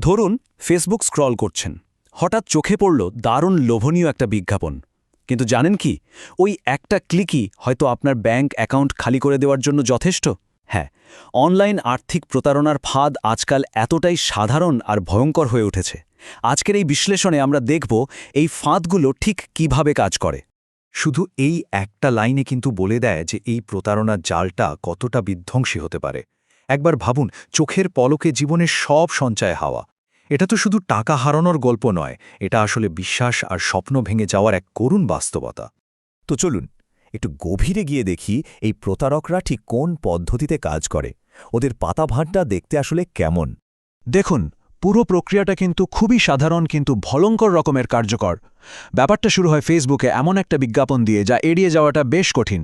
ধরুন Facebook scroll করছেন, হঠাৎ চোখে পড়ল দারুণ লোভনীয় একটা বিজ্ঞাপন। কিন্তু জানেন কি, ওই একটা ক্লিকই হয়তো আপনার ব্যাংক অ্যাকাউন্ট খালি করে দেওয়ার জন্য যথেষ্ট। হ্যাঁ, অনলাইন আর্থিক প্রতারণার ফাঁদ আজকাল এতটাই সাধারণ আর ভয়ঙ্কর হয়ে উঠেছে। আজকের এই বিশ্লেষণে আমরা দেখব এই ফাঁদগুলো ঠিক কিভাবে কাজ করে। শুধু এই একটা লাইনে কিন্তু বলে দেয় যে এই প্রতারণার জালটা কতটা বিধ্বংসী হতে পারে। একবার ভাবুন, চোখের পলকে জীবনের সব সঞ্চয় হাওয়া। এটা তো শুধু টাকা হারানোর গল্প নয়, এটা আসলে বিশ্বাস আর স্বপ্ন ভেঙে যাওয়ার এক করুণ বাস্তবতা। তো চলুন একটু গভীরে গিয়ে দেখি এই প্রতারকরা ঠিক কোন পদ্ধতিতে কাজ করে, ওদের পাতাভাঁটটা দেখতে আসলে কেমন। দেখুন, পুরো প্রক্রিয়াটা কিন্তু খুবই সাধারণ কিন্তু ভয়ঙ্কর রকমের কার্যকর। ব্যাপারটা শুরু হয় ফেসবুকে এমন একটা বিজ্ঞাপন দিয়ে যা এড়িয়ে যাওয়াটা বেশ কঠিন।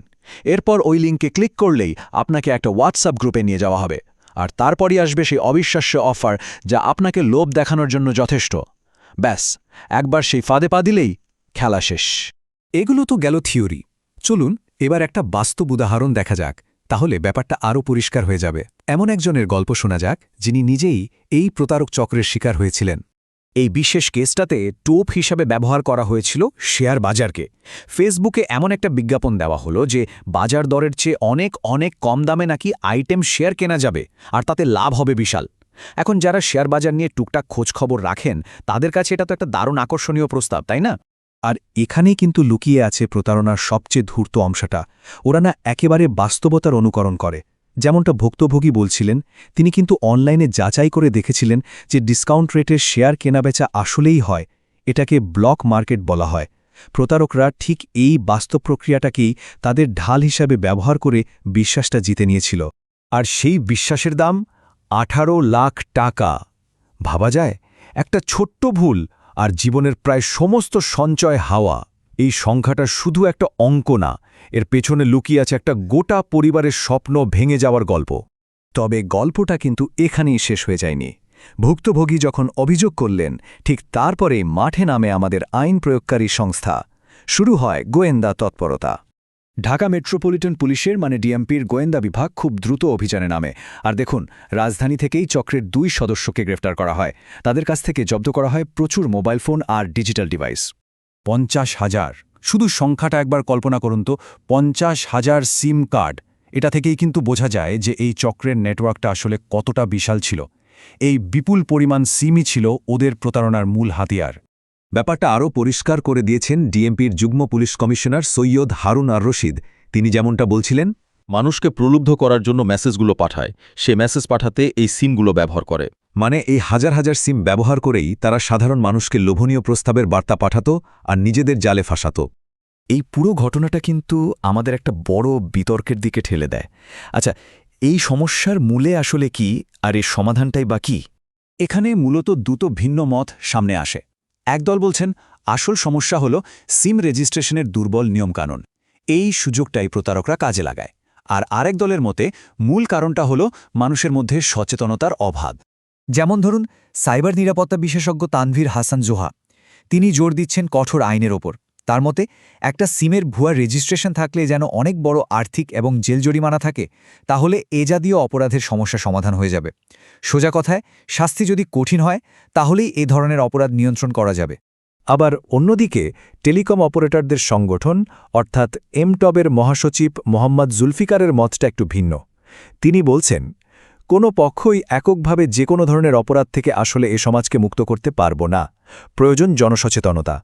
এরপর ওই লিঙ্কে ক্লিক করলেই আপনাকে একটা হোয়াটসঅ্যাপ গ্রুপে নিয়ে যাওয়া হবে, আর তারপরই আসবে সেই অবিশ্বাস্য অফার যা আপনাকে লোভ দেখানোর জন্য যথেষ্ট। ব্যাস, একবার সেই ফাঁদে পা দিলেই খেলা শেষ। এগুলো তো গেল থিওরি। চলুন এবার একটা বাস্তব উদাহরণ দেখা যাক, তাহলে ব্যাপারটা আরও পরিষ্কার হয়ে যাবে। এমন একজনের গল্প শোনা যাক যিনি নিজেই এই প্রতারক চক্রের শিকার হয়েছিলেন। এই বিশেষ কেসটাতে টোপ হিসাবে ব্যবহার করা হয়েছিল শেয়ার বাজারকে। ফেসবুকে এমন একটা বিজ্ঞাপন দেওয়া হলো যে বাজার দরের চেয়ে অনেক অনেক কম দামে নাকি আইটেম শেয়ার কেনা যাবে, আর তাতে লাভ হবে বিশাল। এখন যারা শেয়ার বাজার নিয়ে টুকটাক খোঁজখবর রাখেন, তাদের কাছে এটা তো একটা দারুণ আকর্ষণীয় প্রস্তাব, তাই না? আর এখানেই কিন্তু লুকিয়ে আছে প্রতারণার সবচেয়ে ধূর্ত অংশটা। ওরা না একেবারে বাস্তবতার অনুকরণ করে। যেমনটা ভুক্তভোগী বলছিলেন, তিনি কিন্তু অনলাইনে যাচাই করে দেখেছিলেন যে ডিসকাউন্ট রেটের শেয়ার কেনাবেচা আসলেই হয়। এটাকে ব্লক মার্কেট বলা হয়। প্রতারকরা ঠিক এই বাস্তব প্রক্রিয়াটাকেই তাদের ঢাল হিসাবে ব্যবহার করে বিশ্বাসটা জিতে নিয়েছিল। আর সেই বিশ্বাসের দাম 18 লাখ টাকা। ভাবা যায়, একটা ছোট্ট ভুল আর জীবনের প্রায় সমস্ত সঞ্চয় হাওয়া। এই সংখ্যাটা শুধু একটা অঙ্ক না, এর পেছনে লুকিয়ে আছে একটা গোটা পরিবারের স্বপ্ন ভেঙে যাওয়ার গল্প। তবে গল্পটা কিন্তু এখানেই শেষ হয়ে যায়নি। ভুক্তভোগী যখন অভিযোগ করলেন, ঠিক তারপরেই মাঠে নামে আমাদের আইন প্রয়োগকারী সংস্থা। শুরু হয় গোয়েন্দা তৎপরতা। ঢাকা মেট্রোপলিটন পুলিশের ডিএমপির গোয়েন্দা বিভাগ খুব দ্রুত অভিযানে নামে। আর দেখুন, রাজধানী থেকেই চক্রের 2 সদস্যকে গ্রেফতার করা হয়। তাদের কাছ থেকে জব্দ করা হয় প্রচুর মোবাইল ফোন আর ডিজিটাল ডিভাইস। 50,000, শুধু সংখ্যাটা একবার কল্পনা করুন তো, 50,000 সিম কার্ড। এটা থেকেই কিন্তু বোঝা যায় যে এই চক্রের নেটওয়ার্কটা আসলে কতটা বিশাল ছিল। এই বিপুল পরিমাণ সিমই ছিল ওদের প্রতারণার মূল হাতিয়ার। ব্যাপারটা আরও পরিষ্কার করে দিয়েছেন ডিএমপির যুগ্ম পুলিশ কমিশনার সৈয়দ হারুন আর রশিদ। তিনি যেমনটা বলছিলেন, মানুষকে প্রলুব্ধ করার জন্য মেসেজগুলো পাঠায়, সে মেসেজ পাঠাতে এই সিমগুলো ব্যবহার করে। মানে এই হাজার হাজার সিম ব্যবহার করেই তারা সাধারণ মানুষকে লোভনীয় প্রস্তাবের বার্তা পাঠাত আর নিজেদের জালে ফাঁসাত। এই পুরো ঘটনাটা কিন্তু আমাদের একটা বড় বিতর্কের দিকে ঠেলে দেয়। আচ্ছা, এই সমস্যার মূলে আসলে কি, আর এর সমাধানটাই বা কি? এখানে মূলত দুটো ভিন্ন মত সামনে আসে। একদল বলছেন আসল সমস্যা হল সিম রেজিস্ট্রেশনের দুর্বল নিয়মকানুন, এই সুযোগটাই প্রতারকরা কাজে লাগায়। আর আরেক দলের মতে মূল কারণটা হল মানুষের মধ্যে সচেতনতার অভাব। যেমন ধরুন, সাইবার নিরাপত্তা বিশেষজ্ঞ তানভীর হাসান জোহা, তিনি জোর দিচ্ছেন কঠোর আইনের ওপর। তার মতে একটা সিমের ভুয়া রেজিস্ট্রেশন থাকলে যেন অনেক বড় আর্থিক এবং জেল জরিমানা থাকে, তাহলে এ জাতীয় অপরাধের সমস্যা সমাধান হয়ে যাবে। সোজা কথায়, শাস্তি যদি কঠিন হয় তাহলেই এ ধরনের অপরাধ নিয়ন্ত্রণ করা যাবে। আবার অন্যদিকে টেলিকম অপারেটরদের সংগঠন অর্থাৎ এমটবের মহাসচিব মোহাম্মদ জুলফিকারের মতটা একটু ভিন্ন। তিনি বলছেন, কোনো পক্ষই এককভাবে যে কোনো ধরনের অপরাধ থেকে আসলে এ সমাজকে মুক্ত করতে পারব না। প্রয়োজন জনসচেতনতা।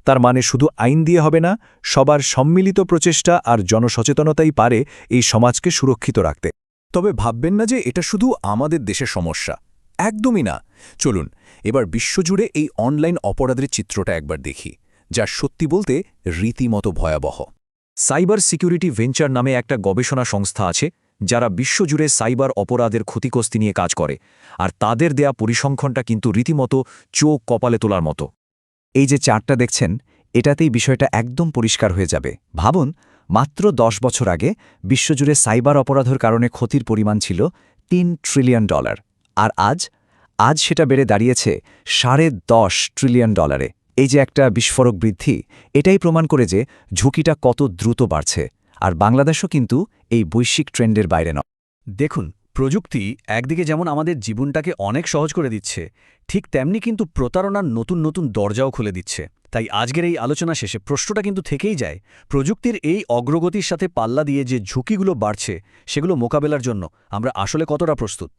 তার মানে শুধু আইন দিয়ে হবে না, সবার সম্মিলিত প্রচেষ্টা আর জনসচেতনতাই পারে এই সমাজকে সুরক্ষিত রাখতে। তবে ভাববেন না যে এটা শুধু আমাদের দেশের সমস্যা। একদমই না। চলুন এবার বিশ্বজুড়ে এই অনলাইন অপরাধের চিত্রটা একবার দেখি, যা সত্যি বলতে রীতিমতো ভয়াবহ। সাইবার সিকিউরিটি ভেঞ্চার নামে একটা গবেষণা সংস্থা আছে, যারা বিশ্বজুড়ে সাইবার অপরাধের ক্ষতিগ্রস্তি নিয়ে কাজ করে। আর তাদের দেয়া পরিসংখ্যানটা কিন্তু রীতিমতো চোখ কপালে তোলার মতো। এই যে চার্টটা দেখছেন, এটাতেই বিষয়টা একদম পরিষ্কার হয়ে যাবে। ভাবুন, মাত্র 10 বছর আগে বিশ্বজুড়ে সাইবার অপরাধের কারণে ক্ষতির পরিমাণ ছিল $3 ট্রিলিয়ন। আর আজ সেটা বেড়ে দাঁড়িয়েছে $10.5 ট্রিলিয়ন। এই যে একটা বিস্ফোরক বৃদ্ধি, এটাই প্রমাণ করে যে ঝুঁকিটা কত দ্রুত বাড়ছে। আর বাংলাদেশও কিন্তু এই বৈশ্বিক ট্রেন্ডের বাইরে নয়। দেখুন, প্রযুক্তি একদিকে যেমন আমাদের জীবনটাকে অনেক সহজ করে দিচ্ছে, ঠিক তেমনি কিন্তু প্রতারণার নতুন নতুন দরজাও খুলে দিচ্ছে। তাই আজকের এই আলোচনা শেষে প্রশ্নটা কিন্তু থেকেই যায়, প্রযুক্তির এই অগ্রগতির সাথে পাল্লা দিয়ে যে ঝুঁকিগুলো বাড়ছে সেগুলো মোকাবেলার জন্য আমরা আসলে কতটা প্রস্তুত।